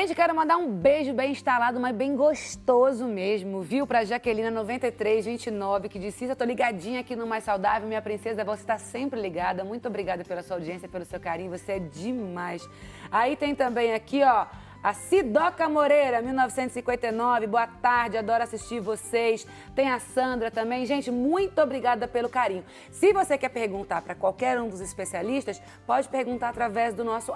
Gente, quero mandar um beijo bem instalado, mas bem gostoso mesmo, viu? Pra Jaquelina 9329, que disse: eu tô ligadinha aqui no Mais Saudável, minha princesa, você tá sempre ligada. Muito obrigada pela sua audiência, pelo seu carinho, você é demais. Aí tem também aqui, ó, a Sidoca Moreira, 1959, boa tarde, adoro assistir vocês. Tem a Sandra também. Gente, muito obrigada pelo carinho. Se você quer perguntar para qualquer um dos especialistas, pode perguntar através do nosso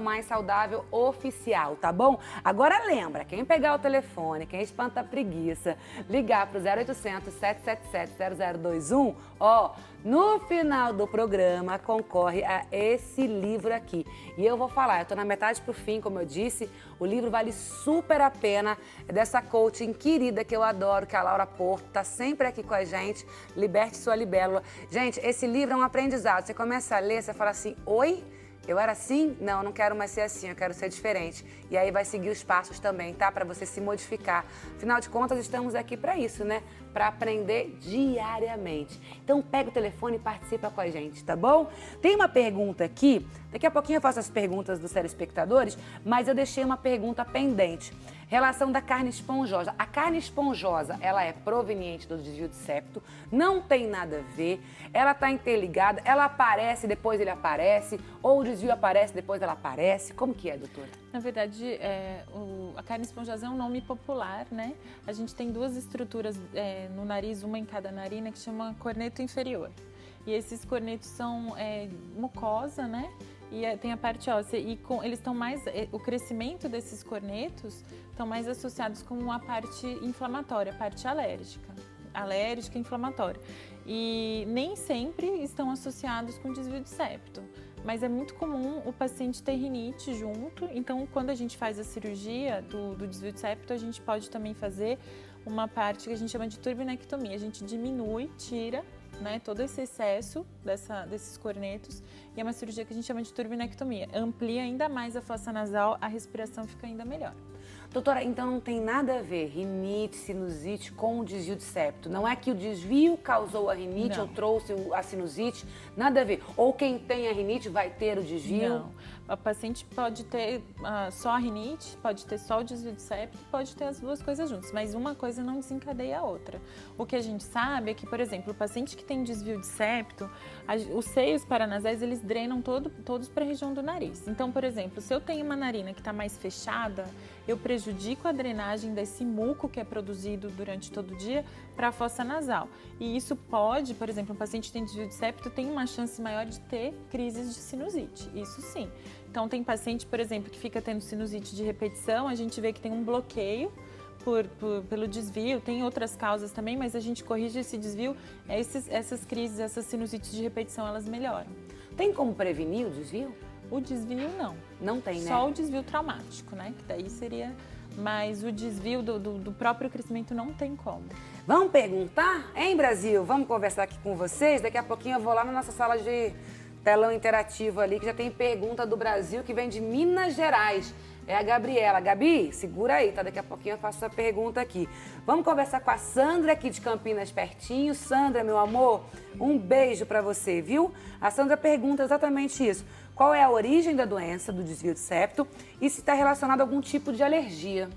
@maissaudáveloficial, tá bom? Agora lembra, quem pegar o telefone, quem espanta a preguiça, ligar pro 0800 777 0021, ó, no final do programa concorre a esse livro aqui. E eu vou falar, eu tô na metade pro fim, como eu disse. O livro vale super a pena, é dessa coaching querida que eu adoro, que é a Laura Porto, tá sempre aqui com a gente, Liberte Sua Libélula. Gente, esse livro é um aprendizado, você começa a ler, você fala assim, oi? Eu era assim? Não, não quero mais ser assim, eu quero ser diferente. E aí vai seguir os passos também, tá? Para você se modificar. Afinal de contas, estamos aqui para isso, né? Para aprender diariamente. Então pega o telefone e participa com a gente, tá bom? Tem uma pergunta aqui, daqui a pouquinho eu faço as perguntas dos telespectadores, mas eu deixei uma pergunta pendente. Relação da carne esponjosa. A carne esponjosa, ela é proveniente do desvio de septo, não tem nada a ver, ela está interligada, ela aparece, depois ele aparece, ou o desvio aparece, depois ela aparece. Como que é, doutora? Na verdade, a carne esponjosa é um nome popular, né? A gente tem duas estruturas no nariz, uma em cada narina, que chama corneto inferior. E esses cornetos são mucosa, né? E tem a parte óssea, e eles estão mais, o crescimento desses cornetos estão mais associados com a parte inflamatória, a parte alérgica e inflamatória. E nem sempre estão associados com desvio de septo, mas é muito comum o paciente ter rinite junto, então quando a gente faz a cirurgia do desvio de septo, a gente pode também fazer uma parte que a gente chama de turbinectomia, a gente diminui, tira, né, todo esse excesso desses cornetos, e é uma cirurgia que a gente chama de turbinectomia. Amplia ainda mais a fossa nasal, a respiração fica ainda melhor. Doutora, então não tem nada a ver rinite, sinusite com o desvio de septo? Não é que o desvio causou a rinite Não. ou trouxe a sinusite? Nada a ver. Ou quem tem a rinite vai ter o desvio? Não. A paciente pode ter só a rinite, pode ter só o desvio de septo, pode ter as duas coisas juntas, mas uma coisa não desencadeia a outra. O que a gente sabe é que, por exemplo, o paciente que tem desvio de septo, os seios paranasais, eles drenam todos para a região do nariz. Então, por exemplo, se eu tenho uma narina que está mais fechada, eu prejudico a drenagem desse muco que é produzido durante todo o dia para a fossa nasal. E isso pode, por exemplo, um paciente que tem desvio de septo tem uma chance maior de ter crises de sinusite, isso sim. Então tem paciente, por exemplo, que fica tendo sinusite de repetição, a gente vê que tem um bloqueio pelo desvio, tem outras causas também, mas a gente corrige esse desvio, essas crises, essas sinusites de repetição, elas melhoram. Tem como prevenir o desvio? O desvio não. Não tem, né? Só o desvio traumático, né? Que daí seria... Mas o desvio do próprio crescimento não tem como. Vamos perguntar? Hein, Brasil? Vamos conversar aqui com vocês? Daqui a pouquinho eu vou lá na nossa sala de telão interativo ali, que já tem pergunta do Brasil que vem de Minas Gerais. É a Gabriela. Gabi, segura aí, tá? Daqui a pouquinho eu faço a pergunta aqui. Vamos conversar com a Sandra aqui de Campinas, pertinho. Sandra, meu amor, um beijo pra você, viu? A Sandra pergunta exatamente isso. Qual é a origem da doença, do desvio de septo, e se está relacionado a algum tipo de alergia?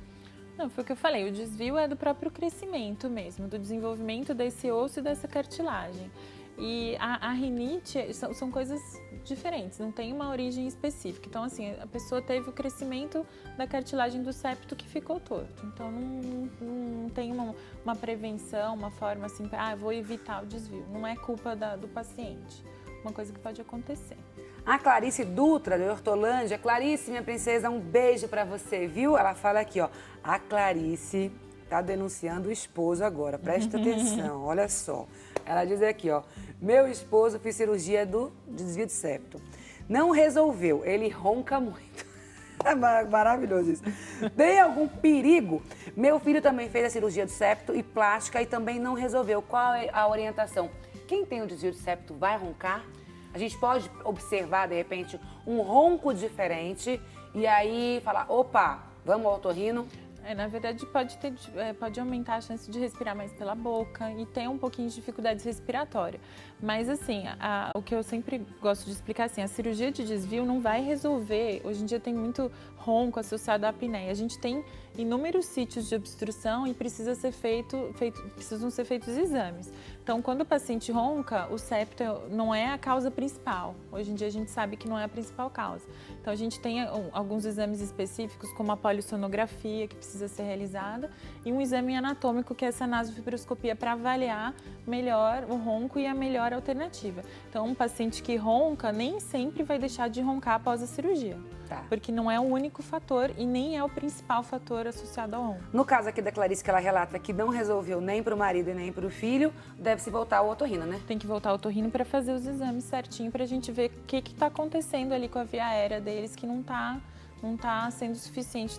Não, foi o que eu falei, o desvio é do próprio crescimento mesmo, do desenvolvimento desse osso e dessa cartilagem. E a rinite são coisas diferentes, não tem uma origem específica. Então, assim, a pessoa teve o crescimento da cartilagem do septo que ficou torto. Então, não tem uma prevenção, uma forma assim, vou evitar o desvio. Não é culpa do paciente, uma coisa que pode acontecer. A Clarice Dutra, de Hortolândia. Clarice, minha princesa, um beijo pra você, viu? Ela fala aqui, ó, a Clarice tá denunciando o esposo agora, presta atenção, olha só. Ela diz aqui, ó, meu esposo fez cirurgia do desvio de septo. Não resolveu, ele ronca muito. É maravilhoso isso. Tem algum perigo? Meu filho também fez a cirurgia do septo e plástica e também não resolveu. Qual é a orientação? Quem tem o desvio de septo vai roncar? A gente pode observar, de repente, um ronco diferente e aí falar, opa, vamos ao otorrino? Na verdade, pode aumentar a chance de respirar mais pela boca e ter um pouquinho de dificuldade respiratória. Mas, assim, o que eu sempre gosto de explicar, assim, a cirurgia de desvio não vai resolver. Hoje em dia tem muito ronco associado à apneia. A gente tem inúmeros sítios de obstrução e precisam ser feitos exames. Então, quando o paciente ronca, o septo não é a causa principal. Hoje em dia a gente sabe que não é a principal causa. Então, a gente tem alguns exames específicos, como a polissonografia, que precisa ser realizada, e um exame anatômico, que é essa nasofibroscopia, para avaliar melhor o ronco e a melhor alternativa. Então, um paciente que ronca nem sempre vai deixar de roncar após a cirurgia. Tá. Porque não é o único fator e nem é o principal fator associado ao ronco. No caso aqui da Clarice, que ela relata que não resolveu nem para o marido e nem para o filho, deve-se voltar ao otorrino, né? Tem que voltar ao otorrino para fazer os exames certinho, para a gente ver o que está acontecendo ali com a via aérea deles, que não tá sendo suficiente,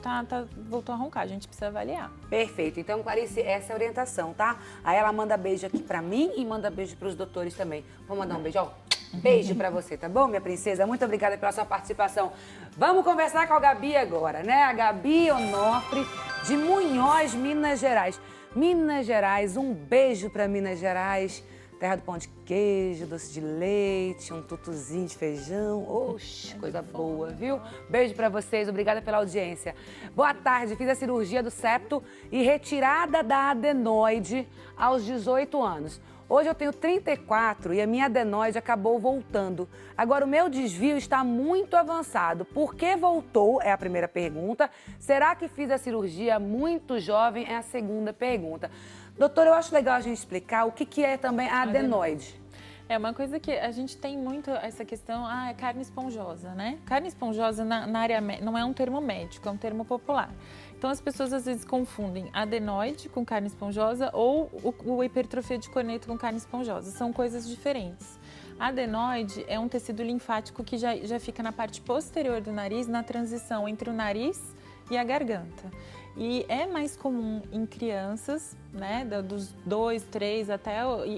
voltou a roncar, a gente precisa avaliar. Perfeito, então Clarice, essa é a orientação, tá? Aí ela manda beijo aqui pra mim e manda beijo pros doutores também. Vou mandar um beijo, ó. Beijo pra você, tá bom, minha princesa? Muito obrigada pela sua participação. Vamos conversar com a Gabi agora, né? A Gabi Onofre, de Munhoz, Minas Gerais. Minas Gerais, um beijo pra Minas Gerais. Terra do pão de queijo, doce de leite, um tutuzinho de feijão. Oxe, coisa boa, viu? Beijo pra vocês, obrigada pela audiência. Boa tarde, fiz a cirurgia do septo e retirada da adenoide aos 18 anos. Hoje eu tenho 34 e a minha adenoide acabou voltando. Agora o meu desvio está muito avançado. Por que voltou? É a primeira pergunta. Será que fiz a cirurgia muito jovem? É a segunda pergunta. Doutor, eu acho legal a gente explicar o que é também a adenoide. É uma coisa que a gente tem muito essa questão, é carne esponjosa, né? Carne esponjosa na área não é um termo médico, é um termo popular. Então as pessoas às vezes confundem adenoide com carne esponjosa ou o hipertrofia de corneto com carne esponjosa. São coisas diferentes. A adenoide é um tecido linfático que já fica na parte posterior do nariz, na transição entre o nariz e a garganta. E é mais comum em crianças, né, dos 2, 3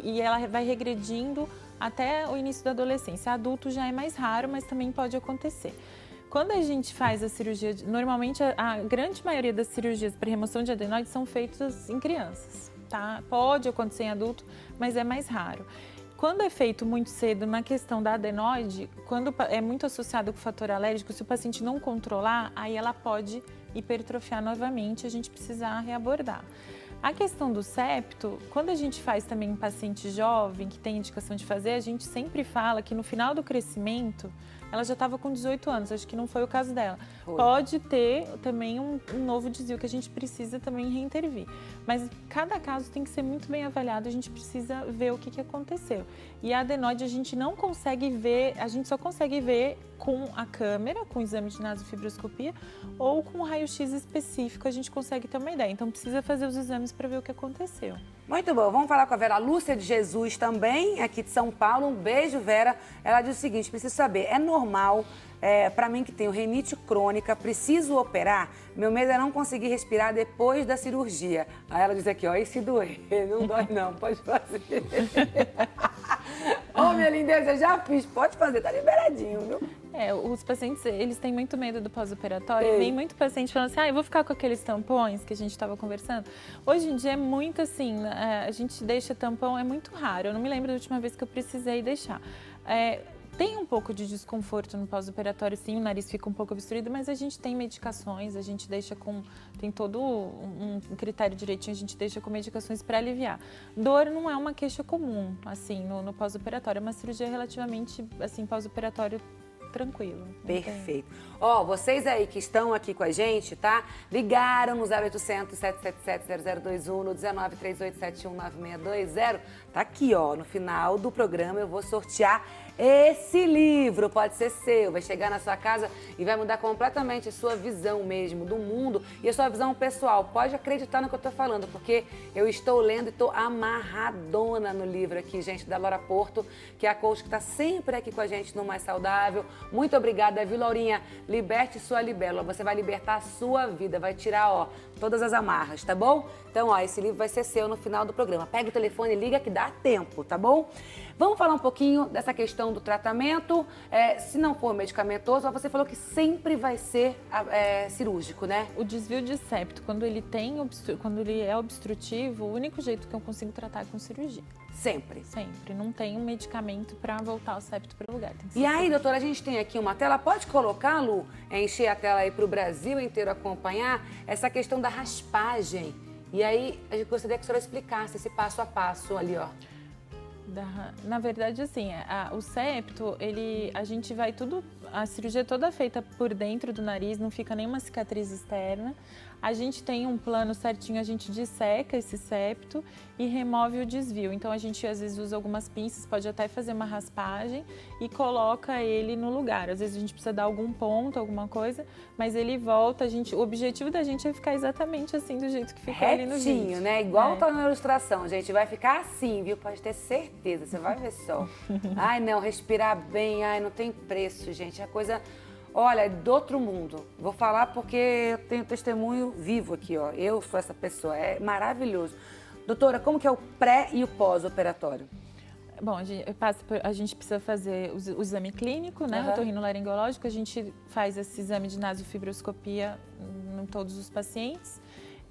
e ela vai regredindo até o início da adolescência. Adulto já é mais raro, mas também pode acontecer. Quando a gente faz a cirurgia, normalmente a grande maioria das cirurgias para remoção de adenoide são feitas em crianças, tá? Pode acontecer em adulto, mas é mais raro. Quando é feito muito cedo na questão da adenoide, quando é muito associado com o fator alérgico, se o paciente não controlar, aí ela pode hipertrofiar novamente, a gente precisa reabordar. A questão do septo, quando a gente faz também em paciente jovem, que tem indicação de fazer, a gente sempre fala que no final do crescimento, ela já estava com 18 anos, acho que não foi o caso dela. Pode ter também um novo desvio que a gente precisa também reintervir. Mas cada caso tem que ser muito bem avaliado, a gente precisa ver o que aconteceu. E a adenoide a gente não consegue ver, a gente só consegue ver com a câmera, com o exame de nasofibroscopia, ou com um raio-x específico a gente consegue ter uma ideia. Então precisa fazer os exames para ver o que aconteceu. Muito bom, vamos falar com a Vera Lúcia de Jesus também, aqui de São Paulo. Um beijo, Vera. Ela diz o seguinte, preciso saber, é normal para mim que tenho rinite crônica, preciso operar? Meu medo é não conseguir respirar depois da cirurgia. Aí ela diz aqui, ó, e se doer? Não dói não, pode fazer. Ô, minha lindeza, eu já fiz, pode fazer, tá liberadinho, viu? Os pacientes, eles têm muito medo do pós-operatório. Vem muito paciente falando assim, eu vou ficar com aqueles tampões que a gente estava conversando. Hoje em dia é muito assim, a gente deixa tampão, é muito raro. Eu não me lembro da última vez que eu precisei deixar. Tem um pouco de desconforto no pós-operatório, sim, o nariz fica um pouco obstruído, mas a gente tem medicações, a gente deixa tem todo um critério direitinho, a gente deixa com medicações para aliviar. Dor não é uma queixa comum, assim, no pós-operatório, é uma cirurgia relativamente, assim, pós-operatório tranquilo. Perfeito. Ó, vocês aí que estão aqui com a gente, tá? Ligaram no 0800 777 0021, no 19 3871 9620. Tá aqui, ó, no final do programa eu vou sortear esse livro. Pode ser seu, vai chegar na sua casa e vai mudar completamente a sua visão mesmo do mundo e a sua visão pessoal. Pode acreditar no que eu tô falando, porque eu estou lendo e tô amarradona no livro aqui, gente, da Laura Porto, que é a coach que tá sempre aqui com a gente no Mais Saudável. Muito obrigada, viu, Laurinha? Liberte sua libélula. Você vai libertar a sua vida, vai tirar, ó, todas as amarras, tá bom? Então, ó, esse livro vai ser seu no final do programa. Pega o telefone e liga que dá tempo, tá bom? Vamos falar um pouquinho dessa questão do tratamento. Se não for medicamentoso, você falou que sempre vai ser cirúrgico, né? O desvio de septo, quando ele é obstrutivo, o único jeito que eu consigo tratar é com cirurgia. Sempre? Sempre. Não tem um medicamento para voltar o septo para o lugar. Tem que ser E aí, cirúrgico. doutora, a gente tem aqui uma tela. Pode colocar, Lu, encher a tela aí para o Brasil inteiro acompanhar essa questão da raspagem. E aí, a gente gostaria que a senhora explicasse esse passo a passo ali, ó. Na verdade, assim, o septo, a gente vai a cirurgia é toda feita por dentro do nariz, não fica nenhuma cicatriz externa. A gente tem um plano certinho, a gente disseca esse septo e remove o desvio. Então, a gente às vezes usa algumas pinças, pode até fazer uma raspagem e coloca ele no lugar. Às vezes a gente precisa dar algum ponto, alguma coisa, mas ele volta. O objetivo da gente é ficar exatamente assim, do jeito que ficou ali no vídeo. Retinho, né? Igual tá na ilustração, gente. Vai ficar assim, viu? Pode ter certeza, você vai ver só. Ai, não, respirar bem, ai, não tem preço, gente. A coisa... Olha, é do outro mundo. Vou falar porque eu tenho testemunho vivo aqui, ó. Eu sou essa pessoa, é maravilhoso. Doutora, como que é o pré e o pós-operatório? Bom, a gente precisa fazer o exame clínico, né? O otorrinolaringológico. A gente faz esse exame de nasofibroscopia em todos os pacientes.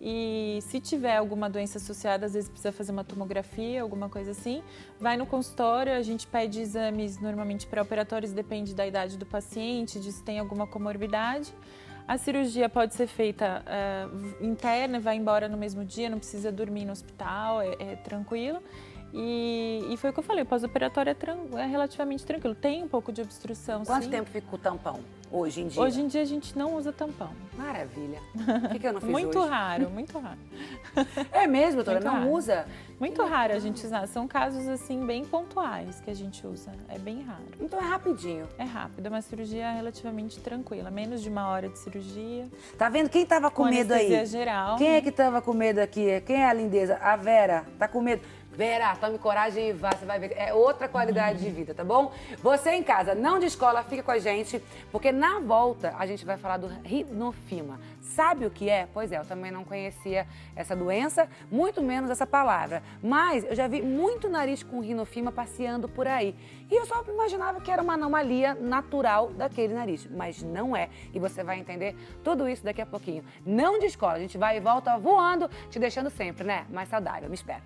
E se tiver alguma doença associada, às vezes precisa fazer uma tomografia, alguma coisa assim. Vai no consultório, a gente pede exames normalmente pré-operatórios, depende da idade do paciente, de se tem alguma comorbidade. A cirurgia pode ser feita interna, vai embora no mesmo dia, não precisa dormir no hospital, é tranquilo. E foi o que eu falei, o pós-operatório é relativamente tranquilo. Tem um pouco de obstrução, Quanto sim. tempo fica o tampão hoje em dia? Hoje em dia a gente não usa tampão. Maravilha. Por que eu não fiz Muito hoje? raro, muito raro. É mesmo, doutora? Muito Não raro. usa? Muito raro a gente usar. São casos, assim, bem pontuais que a gente usa. É bem raro. Então é rapidinho. É rápido, é uma cirurgia relativamente tranquila. Menos de 1 hora de cirurgia. Tá vendo? Quem tava com medo aí? Anestesia geral. Quem é que tava com medo aqui? Quem é a lindeza? A Vera. Tá com medo? Vera, tome coragem e vá, você vai ver. É outra qualidade de vida, tá bom? Você em casa, não descola, fica com a gente, porque na volta a gente vai falar do rinofima. Sabe o que é? Pois é, eu também não conhecia essa doença, muito menos essa palavra. Mas eu já vi muito nariz com rinofima passeando por aí. E eu só imaginava que era uma anomalia natural daquele nariz, mas não é. E você vai entender tudo isso daqui a pouquinho. Não descola, a gente vai e volta voando, te deixando sempre, né, mais saudável. Me espera.